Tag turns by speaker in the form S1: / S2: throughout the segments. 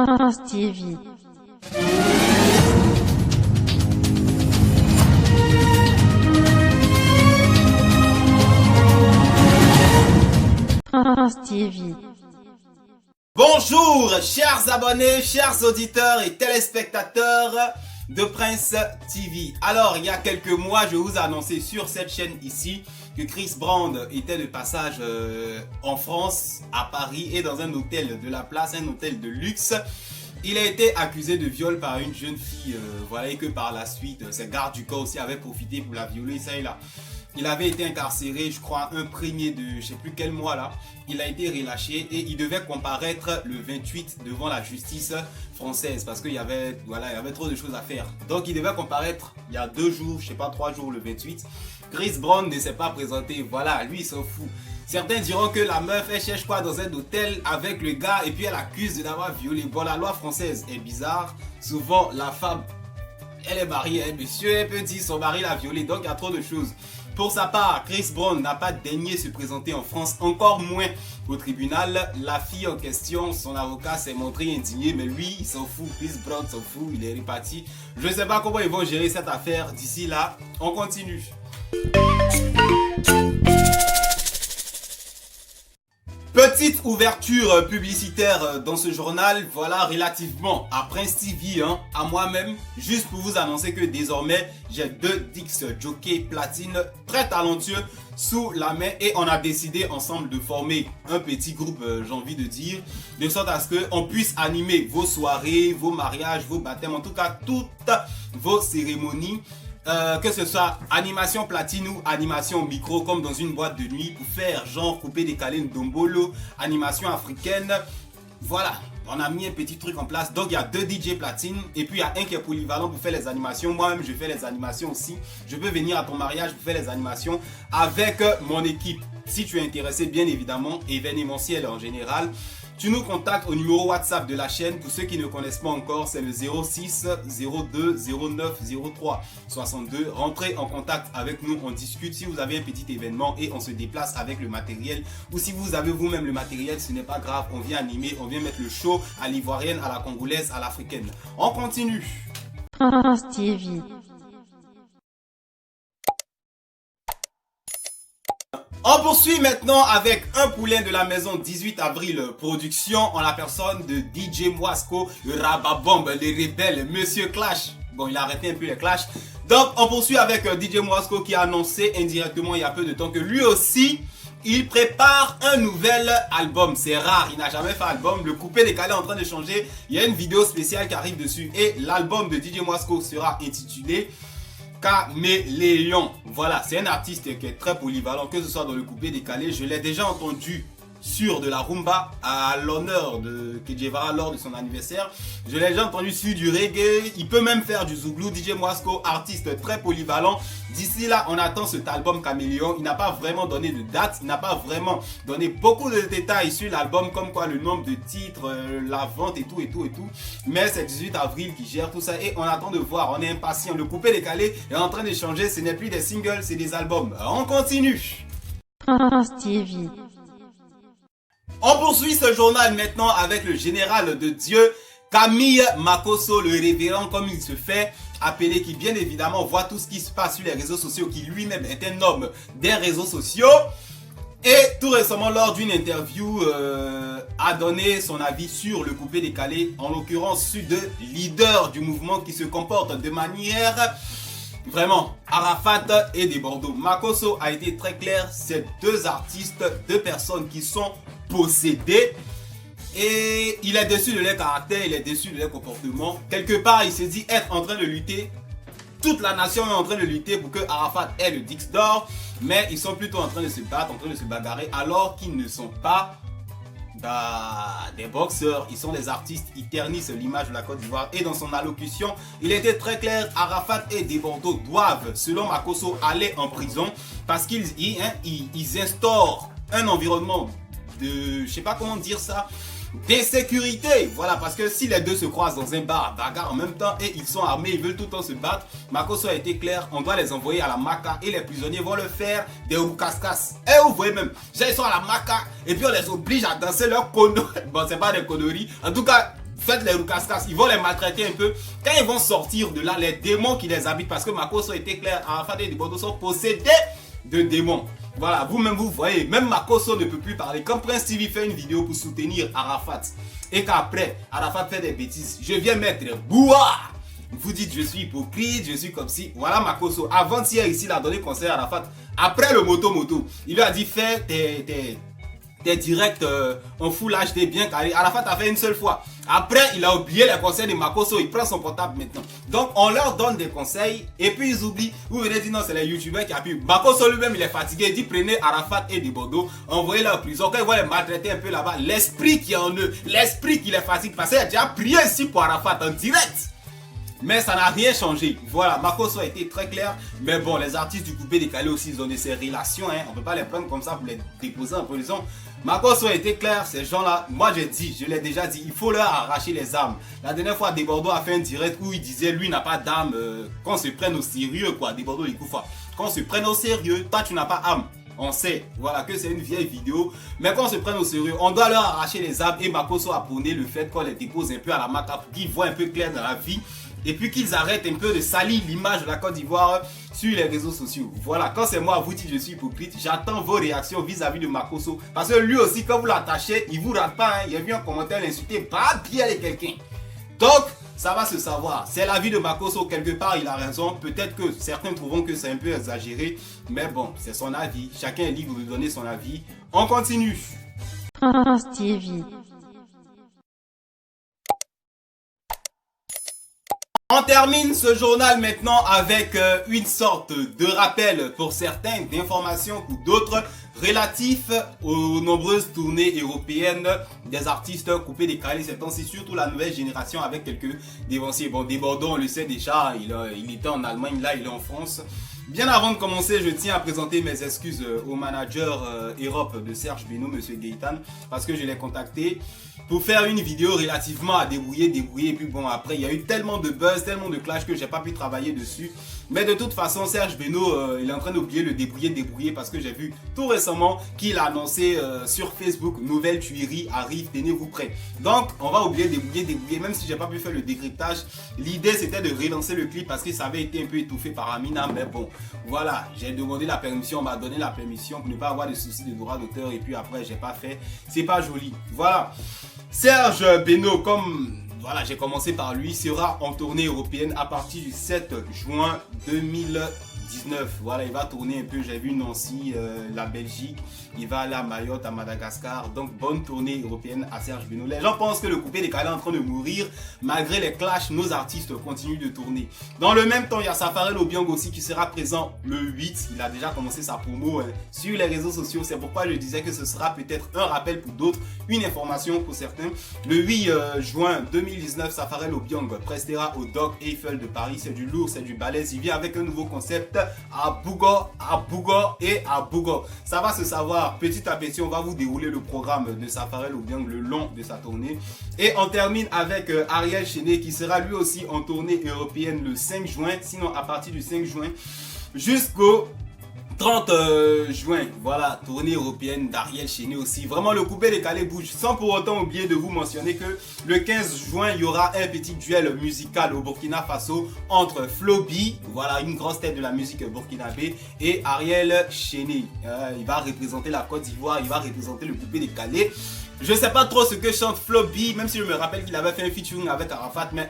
S1: France TV. France TV.
S2: Bonjour, chers abonnés, chers auditeurs et téléspectateurs de Prince TV. Alors, il y a quelques mois, je vous ai annoncé sur cette chaîne ici que Chris Brown était de passage en France, à Paris, et dans un hôtel de la place, un hôtel de luxe. Il a été accusé de viol par une jeune fille, voilà, et que par la suite, ses gardes du corps aussi avaient profité pour la violer, ça et là. Il avait été incarcéré, je crois, un premier de je sais plus quel mois là. Il a été relâché et il devait comparaître le 28 devant la justice française parce qu'il y avait, voilà, il y avait trop de choses à faire. Donc il devait comparaître il y a 2 jours, je sais pas, 3 jours, le 28. Chris Brown ne s'est pas présenté, voilà, lui il s'en fout. Certains diront que la meuf, elle cherche quoi dans un hôtel avec le gars et puis elle accuse de l'avoir violé. Bon, la loi française est bizarre. Souvent, la femme, elle est mariée, hein, monsieur, elle peut dire son mari l'a violée, donc il y a trop de choses. Pour sa part, Chris Brown n'a pas daigné se présenter en France, encore moins au tribunal. La fille en question, son avocat s'est montré indigné, mais lui, il s'en fout. Chris Brown s'en fout, il est reparti. Je ne sais pas comment ils vont gérer cette affaire d'ici là. On continue. Petite ouverture publicitaire dans ce journal, voilà, relativement à Prince TV, hein, à moi-même, juste pour vous annoncer que désormais j'ai 2 Dix Jockey Platine très talentueux sous la main et on a décidé ensemble de former un petit groupe, j'ai envie de dire, de sorte à ce qu'on puisse animer vos soirées, vos mariages, vos baptêmes, en tout cas toutes vos cérémonies. Que ce soit animation platine ou animation micro comme dans une boîte de nuit pour faire genre couper décaler ndombolo, animation africaine. Voilà, on a mis un petit truc en place. Donc il y a 2 DJ platine et puis il y a un qui est polyvalent pour faire les animations. Moi-même je fais les animations aussi. Je peux venir à ton mariage pour faire les animations avec mon équipe. Si tu es intéressé, bien évidemment, événementiel en général, tu nous contactes au numéro WhatsApp de la chaîne. Pour ceux qui ne connaissent pas encore, c'est le 06 02 09 03 62. Rentrez en contact avec nous, on discute si vous avez un petit événement et on se déplace avec le matériel. Ou si vous avez vous-même le matériel, ce n'est pas grave, on vient animer, on vient mettre le show à l'ivoirienne, à la congolaise, à l'africaine. On continue.
S1: France TV.
S2: On poursuit maintenant avec un poulain de la maison 18 avril production en la personne de DJ Moisco, le rababombe, les rebelles, Monsieur Clash. Bon, il a arrêté un peu les clashs. Donc, on poursuit avec DJ Moisco qui a annoncé indirectement il y a peu de temps que lui aussi, il prépare un nouvel album. C'est rare, il n'a jamais fait album. Le coupé décalé est en train de changer. Il y a une vidéo spéciale qui arrive dessus et l'album de DJ Moisco sera intitulé Caméléon. Voilà, c'est un artiste qui est très polyvalent, que ce soit dans le coupé décalé. Je l'ai déjà entendu sur de la rumba à l'honneur de Kejevara lors de son anniversaire. Je l'ai déjà entendu sur du reggae. Il peut même faire du zouglou. DJ Moisco, artiste très polyvalent. D'ici là, on attend cet album Caméléon. Il n'a pas vraiment donné de date. Il n'a pas vraiment donné beaucoup de détails sur l'album, comme quoi le nombre de titres, la vente et tout. Mais c'est 18 avril qui gère tout ça et on attend de voir. On est impatient. Le coupé décalé est en train de changer. Ce n'est plus des singles, c'est des albums. On continue.
S1: France TV.
S2: On poursuit ce journal maintenant avec le général de Dieu, Camille Makosso, le révérend comme il se fait appeler, qui bien évidemment voit tout ce qui se passe sur les réseaux sociaux, qui lui-même est un homme des réseaux sociaux. Et tout récemment, lors d'une interview, a donné son avis sur le coupé décalé, en l'occurrence sur 2 leaders du mouvement qui se comportent de manière vraiment Arafat et des Bordeaux. Makosso a été très clair, c'est 2 artistes, 2 personnes qui sont possédées et il est déçu de leur caractère, il est déçu de leur comportement. Quelque part, il se dit être en train de lutter, toute la nation est en train de lutter pour que Arafat ait le Dix d'or, mais ils sont plutôt en train de se battre, en train de se bagarrer, alors qu'ils ne sont pas des boxeurs, ils sont des artistes, ils ternissent l'image de la Côte d'Ivoire. Et dans son allocution, il était très clair, Arafat et des Bordeaux doivent, selon Makosso, aller en prison parce qu'ils instaurent un environnement de, je sais pas comment dire ça, d'insécurité. Voilà, parce que si les deux se croisent dans un bar, bagarre en même temps et ils sont armés, ils veulent tout le temps se battre, Makosso a été clair, on doit les envoyer à la Maka et les prisonniers vont le faire des roukaskas. Et vous voyez même, ils sont à la Maka et puis on les oblige à danser leur conneries. Bon, c'est pas des conneries, en tout cas, faites les roucascas, ils vont les maltraiter un peu. Quand ils vont sortir de là, les démons qui les habitent, parce que Makosso était clair, Arafat et Dibordo sont possédés de démons. Voilà, vous-même vous voyez, même Makosso ne peut plus parler. Quand Prince TV fait une vidéo pour soutenir Arafat, et qu'après, Arafat fait des bêtises, je viens mettre Boua. Vous dites, je suis hypocrite, je suis comme si. Voilà Makosso. Avant-hier, ici, il a donné conseil à Arafat. Après le moto, il lui a dit, fais tes directs en full HD bien carré. Arafat a fait une seule fois. Après, il a oublié les conseils de Makosso. Il prend son portable maintenant. Donc, on leur donne des conseils et puis ils oublient. Vous venez dire non, c'est les youtubeurs qui appuient. Makosso lui-même, il est fatigué. Il dit prenez Arafat et Dibordo, envoyez-les en prison. Quand ils vont les maltraiter un peu là-bas, l'esprit qui est en eux, l'esprit qui les fatigue. Parce qu'il a déjà prié ici pour Arafat en direct. Mais ça n'a rien changé. Voilà, Makosso a été très clair. Mais bon, les artistes du coupé décalé aussi, ils ont ces relations. Hein. On ne peut pas les prendre comme ça pour les déposer en prison. Makosso a été clair, ces gens-là. Moi, j'ai dit, je l'ai déjà dit, il faut leur arracher les armes. La dernière fois, Dibordo a fait un direct où il disait, lui n'a pas d'âme. Qu'on se prenne au sérieux, quoi. Dibordo, il couffe. Qu'on se prenne au sérieux. Toi, tu n'as pas âme. On sait, voilà, que c'est une vieille vidéo. Mais qu'on se prenne au sérieux, on doit leur arracher les armes. Et Makosso a prôné le fait qu'on les dépose un peu à la macabre, pour qu'ils voient un peu clair dans la vie. Et puis qu'ils arrêtent un peu de salir l'image de la Côte d'Ivoire sur les réseaux sociaux. Voilà, quand c'est moi à vous dire que je suis hypocrite, j'attends vos réactions vis-à-vis de Makosso. Parce que lui aussi, quand vous l'attachez, il vous rate pas. Hein. Il a vu un commentaire l'insulter, pas bien de quelqu'un. Donc, ça va se savoir. C'est l'avis de Makosso, quelque part, il a raison. Peut-être que certains trouveront que c'est un peu exagéré. Mais bon, c'est son avis. Chacun est libre de donner son avis. On continue.
S1: Prince TV.
S2: On termine ce journal maintenant avec une sorte de rappel pour certains, d'informations pour d'autres, relatifs aux nombreuses tournées européennes des artistes coupés décalés ces temps-ci, surtout la nouvelle génération avec quelques dévanciers. Bon, Dibordo, on le sait déjà, il était en Allemagne, là il est en France. Bien avant de commencer, je tiens à présenter mes excuses au manager Europe de Serge Beno, Monsieur Gaëtan, parce que je l'ai contacté pour faire une vidéo relativement à débrouiller, et puis bon, après il y a eu tellement de buzz, tellement de clash que j'ai pas pu travailler dessus. Mais de toute façon, Serge Beno, il est en train d'oublier le débrouiller parce que j'ai vu tout récemment qu'il a annoncé sur Facebook, nouvelle tuerie arrive, tenez-vous prêts. Donc, on va oublier débrouiller, même si j'ai pas pu faire le décryptage. L'idée c'était de relancer le clip parce que ça avait été un peu étouffé par Amina, mais bon, voilà, j'ai demandé la permission, on m'a donné la permission pour ne pas avoir de soucis de droit d'auteur et puis après j'ai pas fait, c'est pas joli. Voilà, Serge Beno, comme voilà, j'ai commencé par lui, sera en tournée européenne à partir du 7 juin 2019. Voilà, il va tourner un peu, j'ai vu Nancy, la Belgique, il va aller à Mayotte, à Madagascar. Donc bonne tournée européenne à Serge Beno. Les gens pensent que le coupé décalé est en train de mourir. Malgré les clashs, nos artistes continuent de tourner. Dans le même temps, il y a Safarel Obiang aussi qui sera présent le 8. Il a déjà commencé sa promo sur les réseaux sociaux. C'est pourquoi je disais que ce sera peut-être un rappel pour d'autres, une information pour certains. Le 8 juin 2019, Safarel Obiang prestera au Doc Eiffel de Paris. C'est du lourd, c'est du balèze. Il vient avec un nouveau concept à Bougo et à Bougo. Ça va se savoir. Petit à petit, on va vous dérouler le programme de Safarel Obiang le long de sa tournée. Et on termine avec Ariel Chené qui sera lui aussi en tournée européenne le 5 juin. Sinon, à partir du 5 juin jusqu'au 30 juin, voilà, tournée européenne d'Ariel Chené aussi. Vraiment, le coupé décalé bouge. Sans pour autant oublier de vous mentionner que le 15 juin, il y aura un petit duel musical au Burkina Faso entre Flobi, voilà, une grosse tête de la musique burkinabé, et Ariel Chené. Il va représenter la Côte d'Ivoire, il va représenter le coupé décalé. Je ne sais pas trop ce que chante Flobi, même si je me rappelle qu'il avait fait un featuring avec Arafat, mais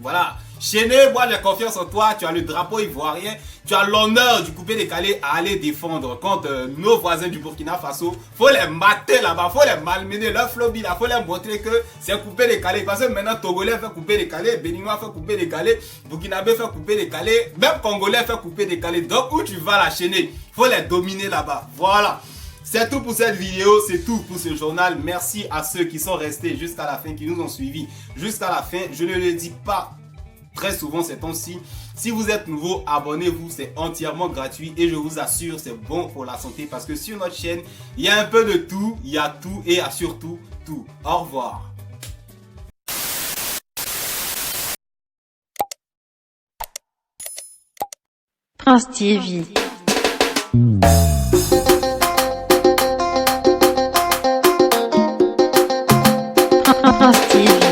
S2: voilà. Chené, moi j'ai confiance en toi, tu as le drapeau ivoirien, tu as l'honneur du coupé décalé à aller défendre contre nos voisins du Burkina Faso. Faut les mater là-bas, faut les malmener, leur Flobi là, faut leur montrer que c'est coupé décalé. Parce que maintenant Togolais fait coupé décalé, Béninois fait coupé décalé, Burkinabé fait coupé décalé, même Congolais fait coupé décalé. Donc où tu vas la Chené, faut les dominer là-bas. Voilà. C'est tout pour cette vidéo, c'est tout pour ce journal. Merci à ceux qui sont restés jusqu'à la fin, qui nous ont suivis jusqu'à la fin. Je ne le dis pas très souvent ces temps-ci. Si vous êtes nouveau, abonnez-vous, c'est entièrement gratuit et je vous assure, c'est bon pour la santé parce que sur notre chaîne, il y a un peu de tout, il y a tout et il y a surtout tout. Au revoir.
S1: Prince TV. Prince TV.